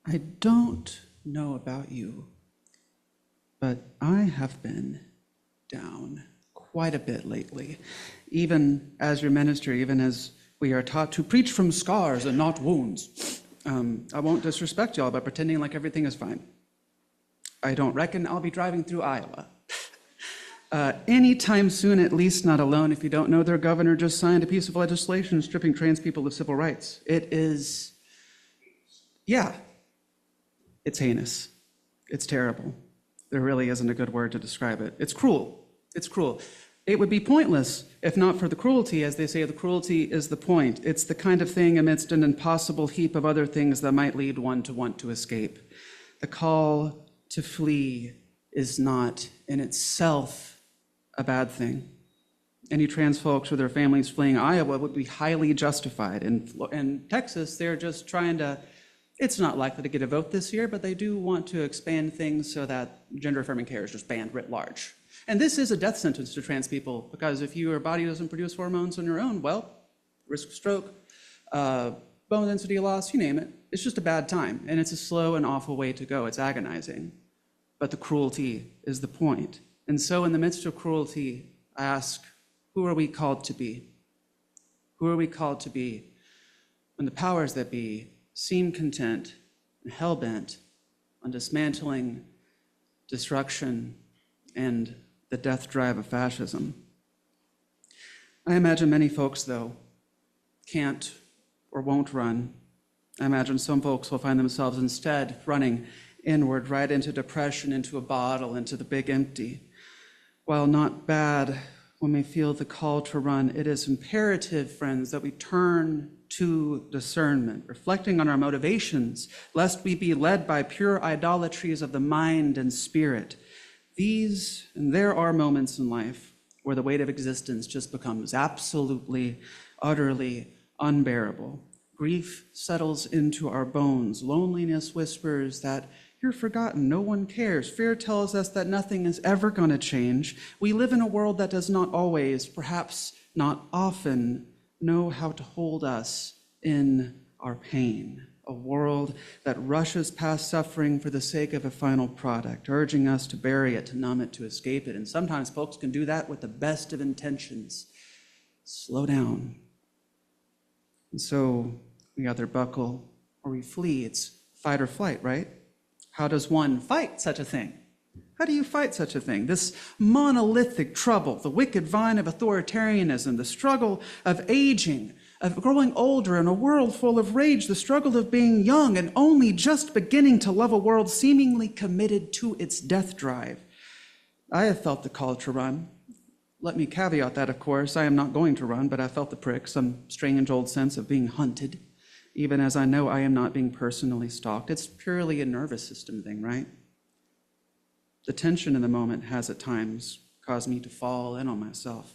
I don't know about you, but I have been down quite a bit lately, even as your minister, even as we are taught to preach from scars and not wounds. I won't disrespect y'all by pretending like everything is fine. I don't reckon I'll be driving through Iowa anytime soon, at least not alone. If you don't know, their governor just signed a piece of legislation stripping trans people of civil rights. It is, yeah, it's heinous. It's terrible. There really isn't a good word to describe it. It's cruel. It's cruel. It would be pointless if not for the cruelty. As they say, the cruelty is the point. It's the kind of thing amidst an impossible heap of other things that might lead one to want to escape. The call to flee is not in itself a bad thing. Any trans folks with their families fleeing Iowa would be highly justified. In Texas, they're just trying to, it's not likely to get a vote this year, but they do want to expand things so that gender-affirming care is just banned writ large. And this is a death sentence to trans people, because if your body doesn't produce hormones on your own, well, risk of stroke, bone density loss, you name it. It's just a bad time, and it's a slow and awful way to go. It's agonizing, but the cruelty is the point. And so in the midst of cruelty, I ask, who are we called to be? Who are we called to be when the powers that be seem content and hell-bent on dismantling, destruction, and the death drive of fascism? I imagine many folks, though, can't or won't run. I imagine some folks will find themselves instead running inward, right into depression, into a bottle, into the big empty. While not bad when we feel the call to run, it is imperative, friends, that we turn to discernment, reflecting on our motivations, lest we be led by pure idolatries of the mind and spirit. These, and there are moments in life where the weight of existence just becomes absolutely, utterly unbearable. Grief settles into our bones. Loneliness whispers that you're forgotten, no one cares. Fear tells us that nothing is ever going to change. We live in a world that does not always, perhaps not often, know how to hold us in our pain. A world that rushes past suffering for the sake of a final product, urging us to bury it, to numb it, to escape it. And sometimes folks can do that with the best of intentions. Slow down. And so we either buckle or we flee. It's fight or flight, right? How does one fight such a thing? How do you fight such a thing? This monolithic trouble, the wicked vine of authoritarianism, the struggle of aging, of growing older in a world full of rage, the struggle of being young and only just beginning to love a world seemingly committed to its death drive. I have felt the call to run. Let me caveat that, of course, I am not going to run, but I felt the prick, some strange old sense of being hunted, even as I know I am not being personally stalked. It's purely a nervous system thing, right? The tension in the moment has at times caused me to fall in on myself.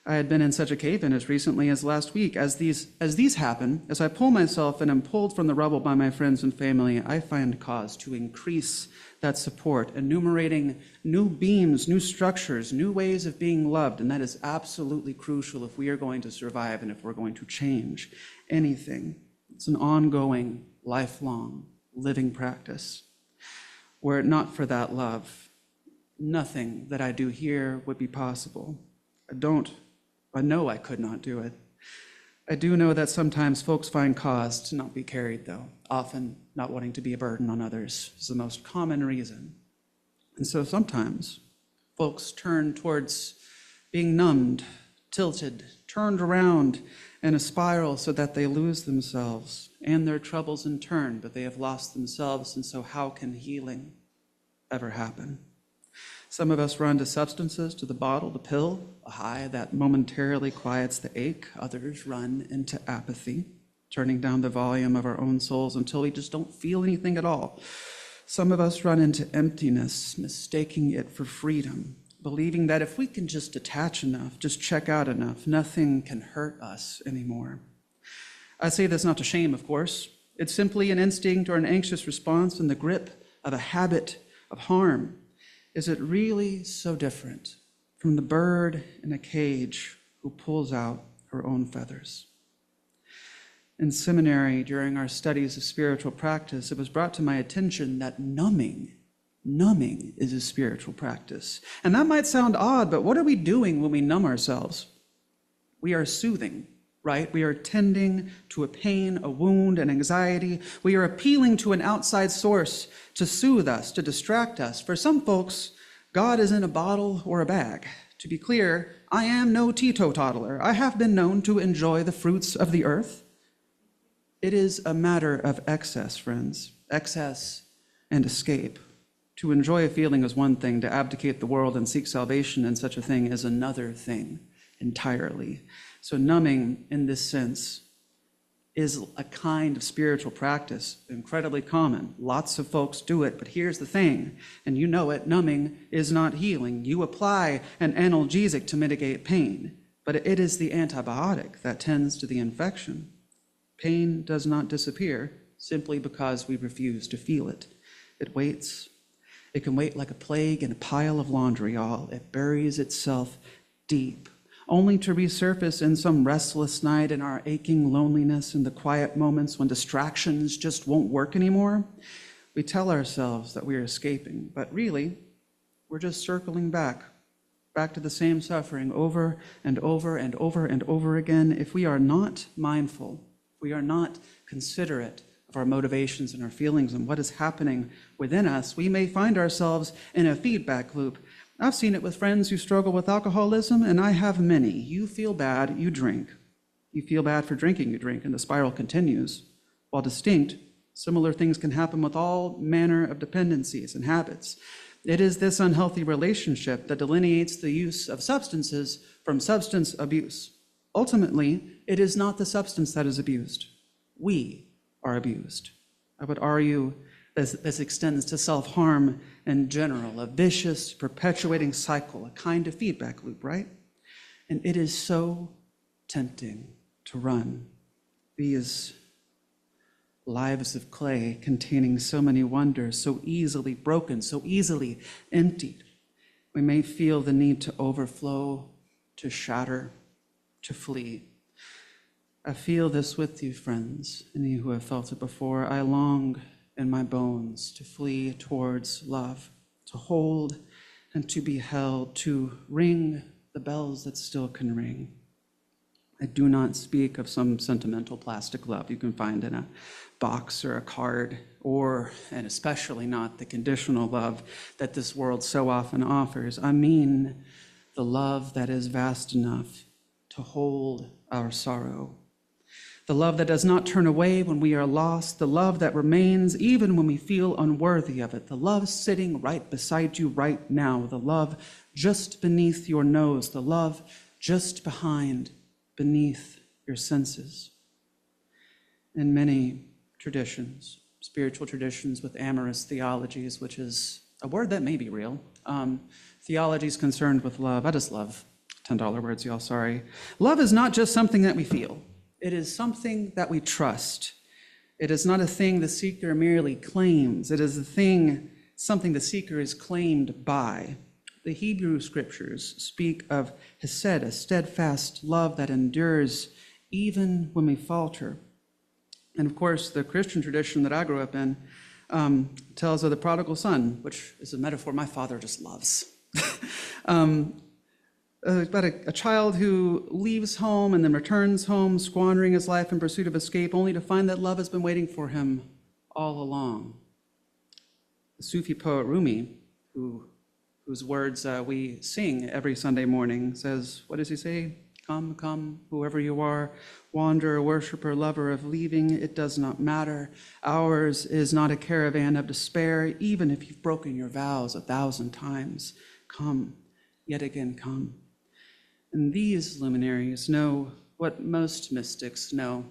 I had been in such a cave-in as recently as last week. As these happen, as I pull myself and am pulled from the rubble by my friends and family, I find cause to increase that support, enumerating new beams, new structures, new ways of being loved, and that is absolutely crucial if we are going to survive and if we're going to change anything. It's an ongoing, lifelong, living practice. Were it not for that love, nothing that I do here would be possible. I know I could not do it. I do know that sometimes folks find cause to not be carried, though. Often not wanting to be a burden on others is the most common reason. And so sometimes folks turn towards being numbed, tilted, turned around in a spiral so that they lose themselves and their troubles in turn, but they have lost themselves, and so how can healing ever happen? Some of us run to substances, to the bottle, the pill, a high that momentarily quiets the ache. Others run into apathy, turning down the volume of our own souls until we just don't feel anything at all. Some of us run into emptiness, mistaking it for freedom, believing that if we can just detach enough, just check out enough, nothing can hurt us anymore. I say this not to shame, of course. It's simply an instinct or an anxious response in the grip of a habit of harm. Is it really so different from the bird in a cage who pulls out her own feathers? In seminary, during our studies of spiritual practice, it was brought to my attention that numbing is a spiritual practice. And that might sound odd, but what are we doing when we numb ourselves? We are soothing, right? We are tending to a pain, a wound, an anxiety. We are appealing to an outside source to soothe us, to distract us. For some folks, God is in a bottle or a bag. To be clear, I am no teetotaler. I have been known to enjoy the fruits of the earth. It is a matter of excess, friends, excess and escape. To enjoy a feeling is one thing, to abdicate the world and seek salvation in such a thing is another thing entirely. So numbing, in this sense, is a kind of spiritual practice, incredibly common. Lots of folks do it, but here's the thing, and you know it, numbing is not healing. You apply an analgesic to mitigate pain, but it is the antibiotic that tends to the infection. Pain does not disappear simply because we refuse to feel it. It waits. It can wait like a plague in a pile of laundry, y'all. It buries itself deep, only to resurface in some restless night in our aching loneliness, in the quiet moments when distractions just won't work anymore. We tell ourselves that we are escaping, but really, we're just circling back to the same suffering over and over and over and over again. If we are not mindful, we are not considerate of our motivations and our feelings and what is happening within us, we may find ourselves in a feedback loop. I've seen it with friends who struggle with alcoholism, and I have many. You feel bad, you drink. You feel bad for drinking, you drink, and the spiral continues. While distinct, similar things can happen with all manner of dependencies and habits. It is this unhealthy relationship that delineates the use of substances from substance abuse. Ultimately, it is not the substance that is abused. We are abused. I would argue this extends to self-harm in general, a vicious, perpetuating cycle, a kind of feedback loop, right? And it is so tempting to run these lives of clay containing so many wonders, so easily broken, so easily emptied. We may feel the need to overflow, to shatter, to flee. I feel this with you, friends, and you who have felt it before. I long in my bones to flee towards love, to hold and to be held, to ring the bells that still can ring. I do not speak of some sentimental plastic love you can find in a box or a card, and especially not the conditional love that this world so often offers. I mean the love that is vast enough to hold our sorrow. The love that does not turn away when we are lost, the love that remains even when we feel unworthy of it, the love sitting right beside you right now, the love just beneath your nose, the love just beneath your senses. In many traditions, spiritual traditions with amorous theologies, which is a word that may be real, theologies concerned with love. I just love $10 words, y'all, sorry. Love is not just something that we feel. It is something that we trust. It is not a thing the seeker merely claims. It is something the seeker is claimed by. The Hebrew scriptures speak of hesed, a steadfast love that endures even when we falter. And of course, the Christian tradition that I grew up in tells of the prodigal son, which is a metaphor my father just loves. About a child who leaves home and then returns home, squandering his life in pursuit of escape, only to find that love has been waiting for him all along. The Sufi poet Rumi, whose words we sing every Sunday morning, says, what does he say? Come, come, whoever you are, wanderer, worshiper, lover of leaving, it does not matter. Ours is not a caravan of despair, even if you've broken your vows 1,000 times. Come, yet again come. And these luminaries know what most mystics know,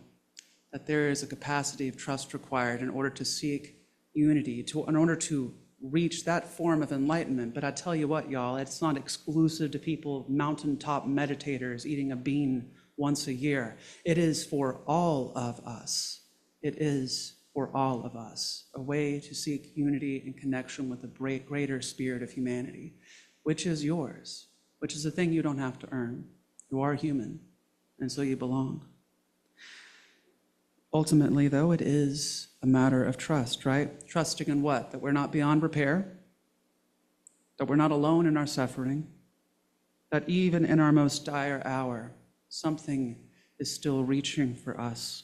that there is a capacity of trust required in order to seek unity, in order to reach that form of enlightenment. But I tell you what, y'all, it's not exclusive to people, mountaintop meditators eating a bean once a year. It is for all of us. It is for all of us, a way to seek unity and connection with the greater spirit of humanity, which is yours, which is a thing you don't have to earn. You are human, and so you belong. Ultimately, though, it is a matter of trust, right? Trusting in what? That we're not beyond repair, that we're not alone in our suffering, that even in our most dire hour, something is still reaching for us.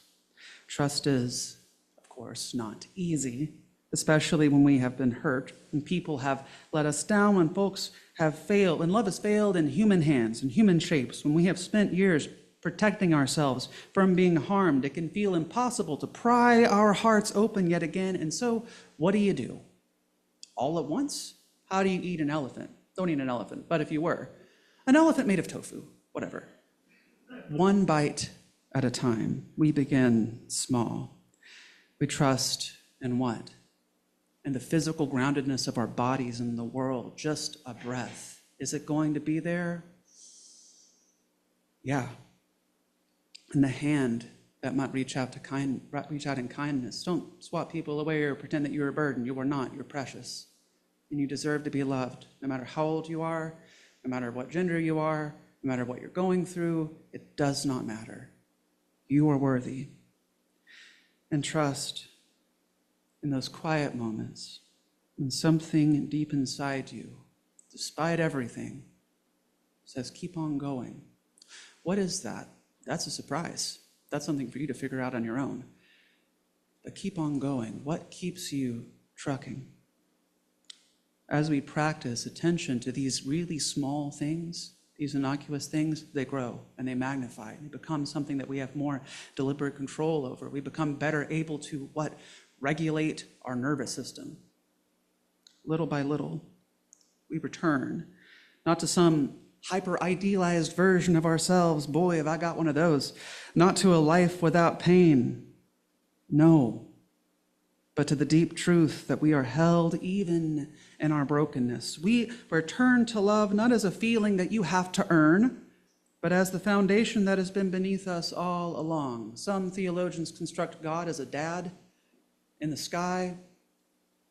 Trust is, of course, not easy, especially when we have been hurt, when people have let us down, when folks have failed, when love has failed in human hands, in human shapes, when we have spent years protecting ourselves from being harmed. It can feel impossible to pry our hearts open yet again. And so, what do? All at once? How do you eat an elephant? Don't eat an elephant, but if you were, an elephant made of tofu, whatever. One bite at a time. We begin small. We trust in what? In the physical groundedness of our bodies and the world, just a breath. Is it going to be there? Yeah. And the hand that might reach out in kindness. Don't swat people away or pretend that you're a burden. You are not. You're precious. And you deserve to be loved, no matter how old you are, no matter what gender you are, no matter what you're going through. It does not matter. You are worthy. And trust in those quiet moments when something deep inside you, despite everything, says, keep on going. What is that? That's a surprise. That's something for you to figure out on your own. But keep on going. What keeps you trucking? As we practice attention to these really small things, these innocuous things, they grow and they magnify. They become something that we have more deliberate control over. We become better able to what? Regulate our nervous system. Little by little, we return, not to some hyper-idealized version of ourselves. Boy, have I got one of those. Not to a life without pain. No. But to the deep truth that we are held even in our brokenness. We return to love not as a feeling that you have to earn, but as the foundation that has been beneath us all along. Some theologians construct God as a dad in the sky.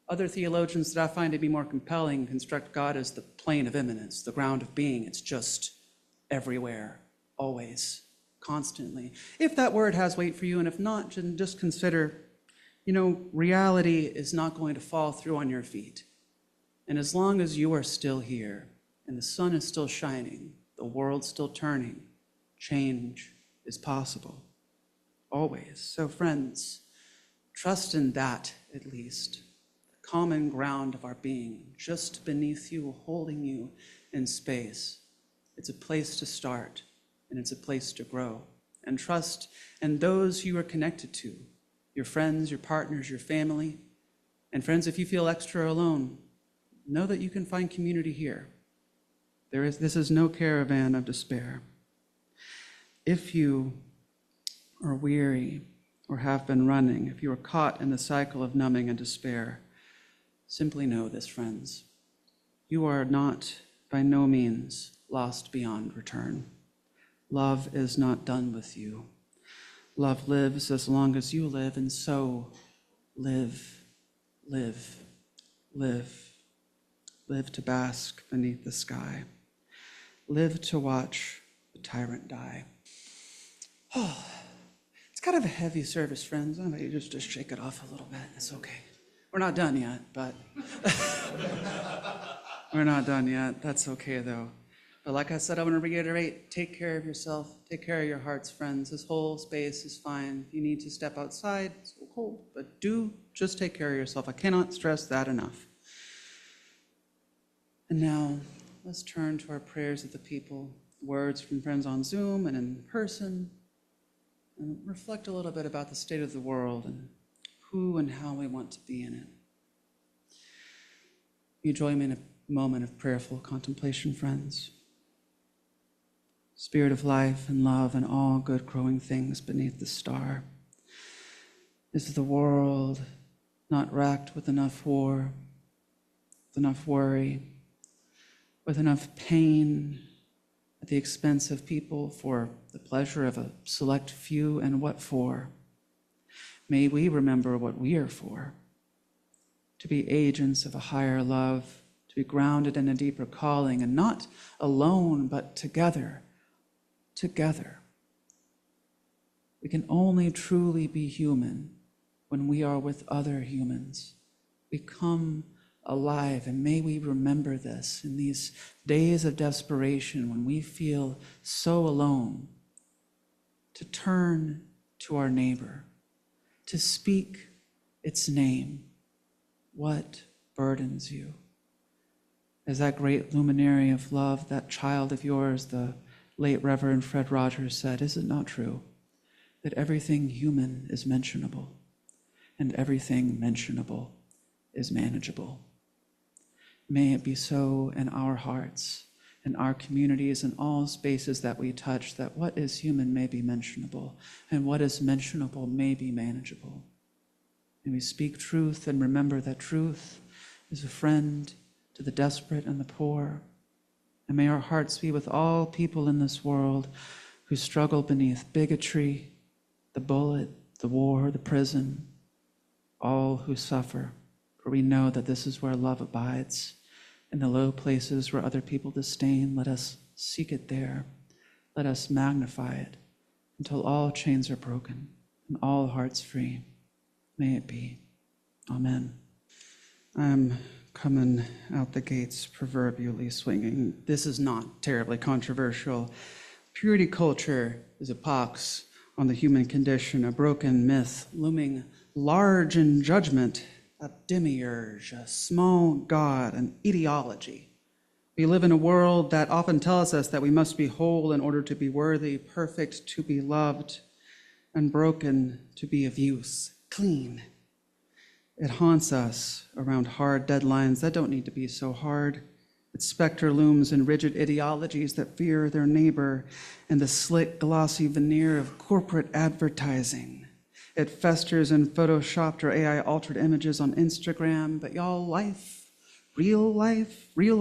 Other theologians that I find to be more compelling construct God as the plane of immanence, the ground of being. It's just everywhere, always, constantly. If that word has weight for you, and if not, just consider, reality is not going to fall through on your feet. And as long as you are still here, and the sun is still shining, the world's still turning, change is possible, always. So friends, trust in that at least. Common ground of our being, just beneath you, holding you in space. It's a place to start, and it's a place to grow. And trust in those you are connected to, your friends, your partners, your family. And friends, if you feel extra alone, know that you can find community here. This is no caravan of despair. If you are weary or have been running, if you are caught in the cycle of numbing and despair, simply know this, friends. You are not, by no means, lost beyond return. Love is not done with you. Love lives as long as you live, and so live, live, live. Live to bask beneath the sky. Live to watch the tyrant die. Oh, it's kind of a heavy service, friends. I might just shake it off a little bit. It's okay. We're not done yet, but we're not done yet. That's okay, though. But like I said, I want to reiterate, take care of yourself. Take care of your hearts, friends. This whole space is fine. If you need to step outside, it's so cold, but do just take care of yourself. I cannot stress that enough. And now, let's turn to our prayers of the people, words from friends on Zoom and in person, and reflect a little bit about the state of the world and who and how we want to be in it. You join me in a moment of prayerful contemplation, friends. Spirit of life and love and all good growing things beneath the star. Is the world not racked with enough war, with enough worry, with enough pain at the expense of people for the pleasure of a select few, and what for? May we remember what we are for, to be agents of a higher love, to be grounded in a deeper calling, and not alone, but together, together. We can only truly be human when we are with other humans. We come alive, and may we remember this in these days of desperation when we feel so alone, to turn to our neighbor, to speak its name. What burdens you? As that great luminary of love, that child of yours, the late Reverend Fred Rogers, said, is it not true that everything human is mentionable and everything mentionable is manageable? May it be so in our hearts, in our communities, in all spaces that we touch, that what is human may be mentionable, and what is mentionable may be manageable. May we speak truth and remember that truth is a friend to the desperate and the poor. And may our hearts be with all people in this world who struggle beneath bigotry, the bullet, the war, the prison, all who suffer. For we know that this is where love abides. In the low places where other people disdain, let us seek it there. Let us magnify it until all chains are broken and all hearts free. May it be. Amen. I'm coming out the gates proverbially swinging. This is not terribly controversial. Purity culture is a pox on the human condition, a broken myth looming large in judgment, a demiurge, a small god, an ideology. We live in a world that often tells us that we must be whole in order to be worthy, perfect to be loved, and broken to be of use, clean. It haunts us around hard deadlines that don't need to be so hard. Its specter looms in rigid ideologies that fear their neighbor and the slick, glossy veneer of corporate advertising. It festers in photoshopped or AI-altered images on Instagram, but y'all, life, real,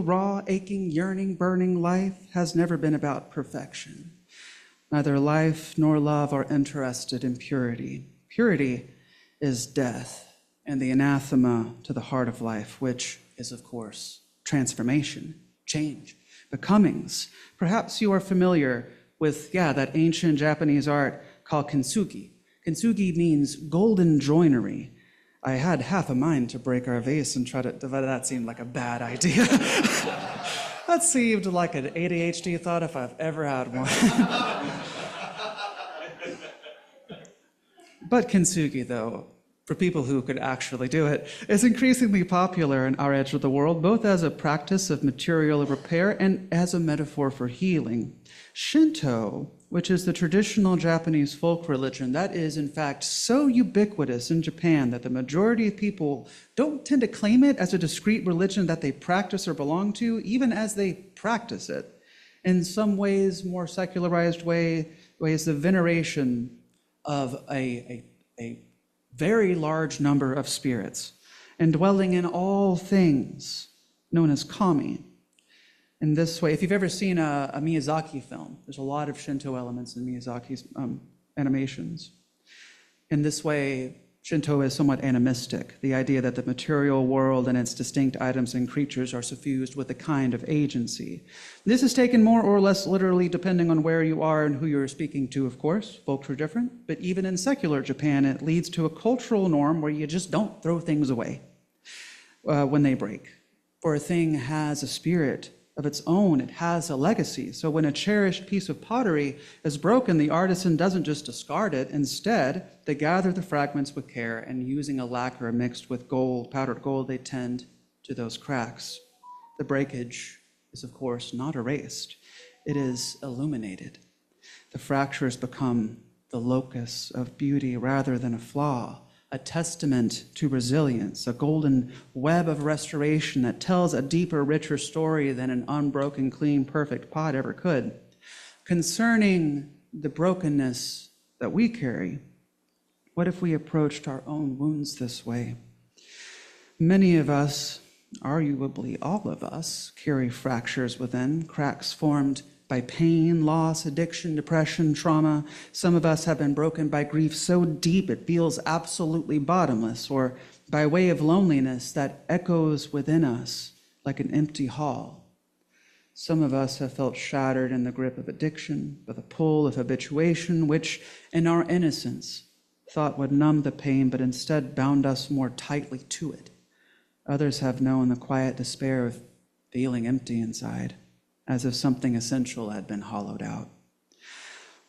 raw, aching, yearning, burning life has never been about perfection. Neither life nor love are interested in purity. Purity is death and the anathema to the heart of life, which is, of course, transformation, change, becomings. Perhaps you are familiar with, that ancient Japanese art called Kintsugi. Kintsugi means golden joinery. I had half a mind to break our vase and try to, but that seemed like a bad idea. That seemed like an ADHD thought if I've ever had one. But Kintsugi, though, for people who could actually do it, is increasingly popular in our edge of the world, both as a practice of material repair and as a metaphor for healing. Shinto, which is the traditional Japanese folk religion, that is in fact so ubiquitous in Japan that the majority of people don't tend to claim it as a discrete religion that they practice or belong to, even as they practice it. In some ways, more secularized ways, the veneration of a very large number of spirits, indwelling in all things, known as kami. In this way, if you've ever seen a Miyazaki film, there's a lot of Shinto elements in Miyazaki's animations. In this way, Shinto is somewhat animistic, the idea that the material world and its distinct items and creatures are suffused with a kind of agency. This is taken more or less literally depending on where you are and who you're speaking to, of course. Folks are different, but even in secular Japan, it leads to a cultural norm where you just don't throw things away when they break. For a thing has a spirit of its own, it has a legacy. So when a cherished piece of pottery is broken, the artisan doesn't just discard it. Instead, they gather the fragments with care and using a lacquer mixed with gold, powdered gold, they tend to those cracks. The breakage is, of course, not erased. It is illuminated. The fractures become the locus of beauty rather than a flaw, a testament to resilience, a golden web of restoration that tells a deeper, richer story than an unbroken, clean, perfect pot ever could. Concerning the brokenness that we carry, what if we approached our own wounds this way? Many of us, arguably all of us, carry fractures within, cracks formed by pain, loss, addiction, depression, trauma. Some of us have been broken by grief so deep it feels absolutely bottomless, or by way of loneliness that echoes within us like an empty hall. Some of us have felt shattered in the grip of addiction, by the pull of habituation, which, in our innocence, thought would numb the pain, but instead bound us more tightly to it. Others have known the quiet despair of feeling empty inside, as if something essential had been hollowed out.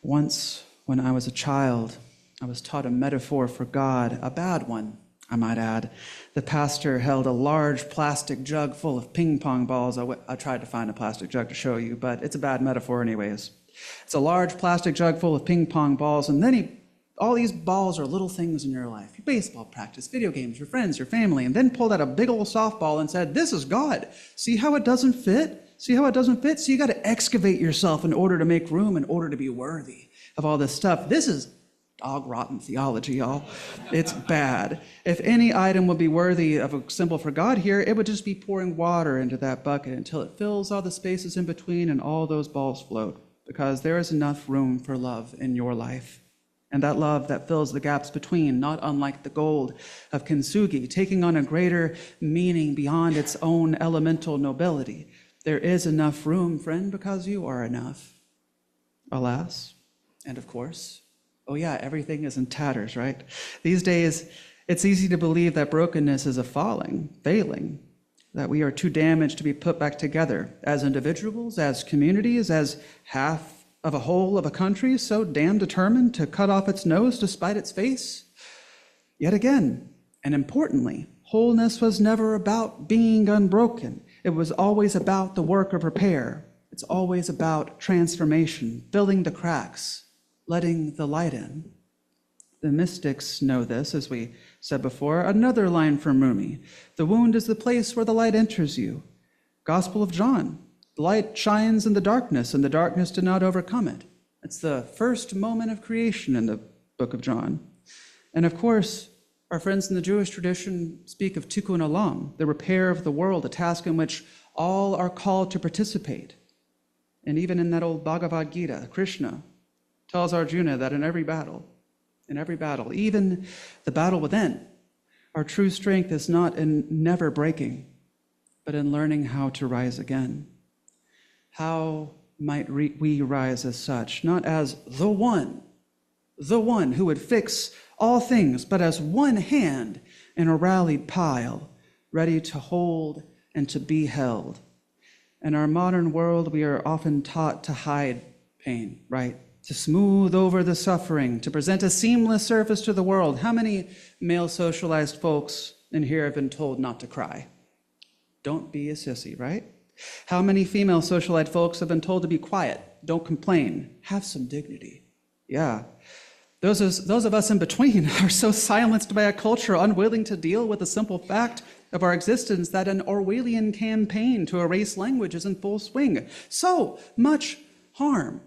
Once, when I was a child, I was taught a metaphor for God, a bad one, I might add. The pastor held a large plastic jug full of ping pong balls. I tried to find a plastic jug to show you, but it's a bad metaphor anyways. It's a large plastic jug full of ping pong balls, and then all these balls are little things in your life. Your baseball practice, video games, your friends, your family, and then pulled out a big old softball and said, this is God. See how it doesn't fit? See how it doesn't fit? So you got to excavate yourself in order to make room, in order to be worthy of all this stuff. This is dog rotten theology, y'all. It's bad. If any item would be worthy of a symbol for God here, it would just be pouring water into that bucket until it fills all the spaces in between and all those balls float, because there is enough room for love in your life. And that love that fills the gaps between, not unlike the gold of Kintsugi, taking on a greater meaning beyond its own elemental nobility. There is enough room, friend, because you are enough. Alas, and of course, oh yeah, everything is in tatters, right? These days, it's easy to believe that brokenness is a failing, that we are too damaged to be put back together as individuals, as communities, as half of a whole of a country so damn determined to cut off its nose to spite its face. Yet again, and importantly, wholeness was never about being unbroken. It was always about the work of repair. It's always about transformation, filling the cracks, letting the light in. The mystics know this, as we said before. Another line from Rumi: the wound is the place where the light enters you. Gospel of John: the light shines in the darkness, and the darkness did not overcome it. It's the first moment of creation in the book of John. And of course, our friends in the Jewish tradition speak of tikkun olam, the repair of the world, a task in which all are called to participate. And even in that old Bhagavad Gita, Krishna tells Arjuna that in every battle, even the battle within, our true strength is not in never breaking, but in learning how to rise again. How might we rise as such, not as the one who would fix all things, but as one hand in a rallied pile, ready to hold and to be held. In our modern world, we are often taught to hide pain, right? To smooth over the suffering, to present a seamless surface to the world. How many male socialized folks in here have been told not to cry? Don't be a sissy, right? How many female socialite folks have been told to be quiet? Don't complain. Have some dignity. Yeah. Those of us in between are so silenced by a culture unwilling to deal with the simple fact of our existence that an Orwellian campaign to erase language is in full swing. So much harm.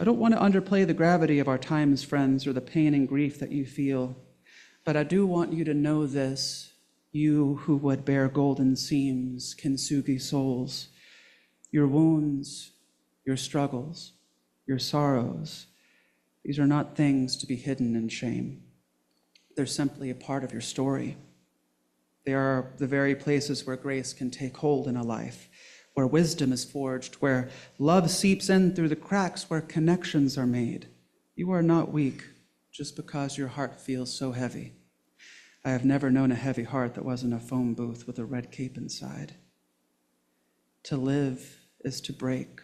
I don't want to underplay the gravity of our times, friends, or the pain and grief that you feel, but I do want you to know this, you who would bear golden seams, Kintsugi Souls. Your wounds, your struggles, your sorrows, these are not things to be hidden in shame. They're simply a part of your story. They are the very places where grace can take hold in a life, where wisdom is forged, where love seeps in through the cracks, where connections are made. You are not weak just because your heart feels so heavy. I have never known a heavy heart that wasn't a phone booth with a red cape inside. To live is to break.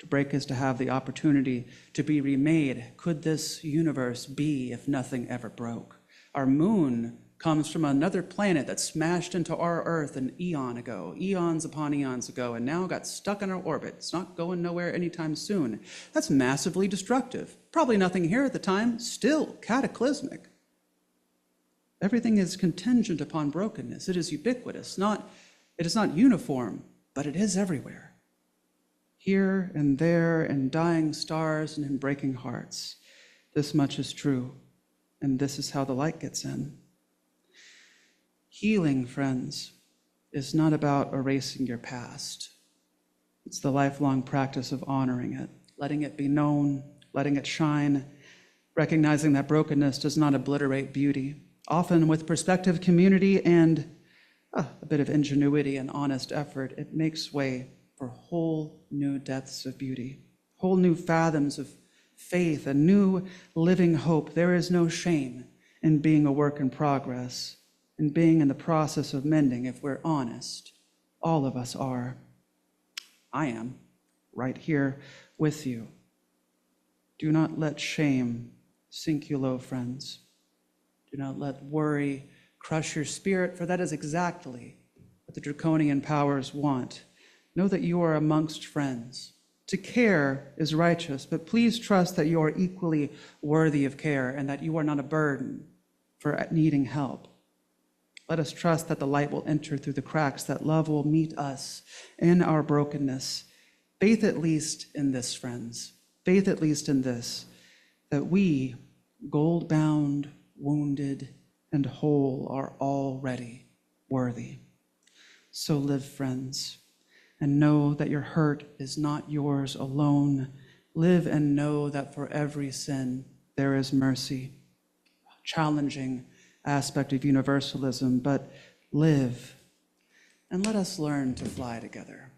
To break is to have the opportunity to be remade. Could this universe be if nothing ever broke? Our moon comes from another planet that smashed into our Earth an eon ago, eons upon eons ago, and now got stuck in our orbit. It's not going nowhere anytime soon. That's massively destructive. Probably nothing here at the time, still cataclysmic. Everything is contingent upon brokenness. It is ubiquitous. It is not uniform, but it is everywhere. Here and there, in dying stars and in breaking hearts. This much is true, and this is how the light gets in. Healing, friends, is not about erasing your past. It's the lifelong practice of honoring it, letting it be known, letting it shine, recognizing that brokenness does not obliterate beauty. Often with perspective, community, and a bit of ingenuity and honest effort, it makes way for whole new depths of beauty, whole new fathoms of faith, a new living hope. There is no shame in being a work in progress, in being in the process of mending, if we're honest. All of us are. I am right here with you. Do not let shame sink you low, friends. Do not let worry crush your spirit, for that is exactly what the draconian powers want. Know that you are amongst friends. To care is righteous, but please trust that you are equally worthy of care and that you are not a burden for needing help. Let us trust that the light will enter through the cracks, that love will meet us in our brokenness. Faith at least in this, friends. Faith at least in this, that we, gold-bound, wounded, and whole, are already worthy. So live, friends, and know that your hurt is not yours alone. Live and know that for every sin there is mercy. Challenging aspect of universalism, but live, and let us learn to fly together.